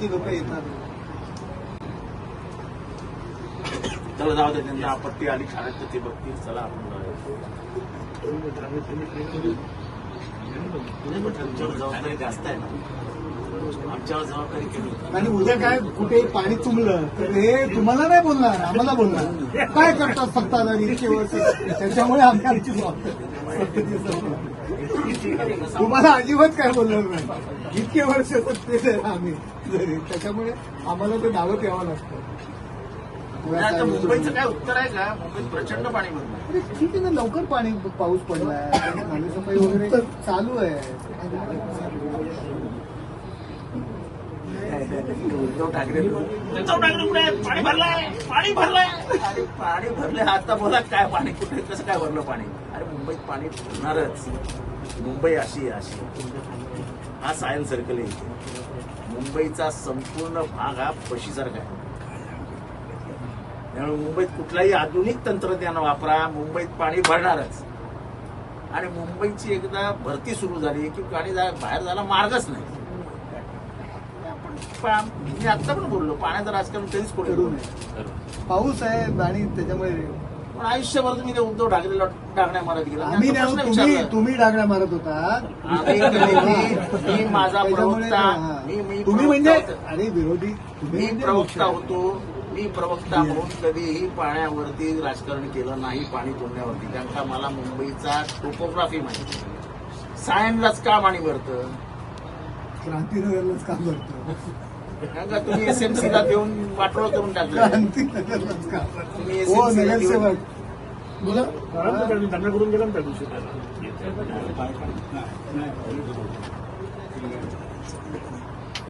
ती लोक येतात. चला जाऊ दे, त्यांना आपत्ती आली खाण्यात तर ते बघतील. चला आपण तुमच्यावर जबाबदारी जास्त आहे ना, आमच्यावर जबाबदारी कमी. आणि उद्या काय कुठे पाणी तुंबलं तर हे तुम्हाला नाही बोलणार, आम्हाला बोलणार. काय करतात सत्ताधारी इतके वर्ष, त्याच्यामुळे आमची जबाबदारी. तुम्हाला अजिबात काय बोलणार नाही, इतके वर्ष सत्तेत आहे आम्ही जरी, त्याच्यामुळे आम्हाला ते दावत यावं लागतं. आता मुंबईचं काय उत्तर आहे का? मुंबईत प्रचंड पाणी भरलं. अरे ठीक आहे ना, लवकर पाऊस पडलाय, पाणीसफाई वगैरे चालू आहे. उद्धव ठाकरे कुठे पाणी भरलंय, पाणी भरलंय. अरे पाणी भरले, आता बोला काय पाणी कुठे, कसं काय भरलं पाणी? अरे मुंबईत पाणी भरणारच. मुंबई अशी हा सायन्स सर्कल आहे. मुंबईचा संपूर्ण भाग हा पशीसारखा आहे. त्यामुळे मुंबईत कुठलाही आधुनिक तंत्रज्ञान वापरा, मुंबईत पाणी भरणारच. आणि मुंबईची एकदा भरती सुरू झाली की पाणी बाहेर जायला मार्गच नाही. मी आता पण बोललो, पाण्याचं राजकारण कधीच करू नये. पाऊस आहे आणि त्याच्यामुळे पण आयुष्यभर तुम्ही ते उद्धव ठाकरेला डागण्या मारत गेला. आम्ही तुम्ही डागण्या मारत होता. मी माझा प्रवक्ता, तुम्ही म्हणजे अरे विरोधी, मी प्रवक्ता होतो. मी प्रवक्ता म्हणून कधीही पाण्यावरती राजकारण केलं नाही, पाणी तोडण्यावरती. कारण का मला मुंबईचा टोपोग्राफी माहिती, सायनलाच का पाणी भरतं, क्रांतीनगरलाच काम करतो. कारण का तुम्ही एसएमसीला देऊन वाटोळ करून टाकलं. क्रांतीनगरलाच काम तुम्ही हो, नगरसेवक बोला त्यांना करून गेला ना त्या दिवशी.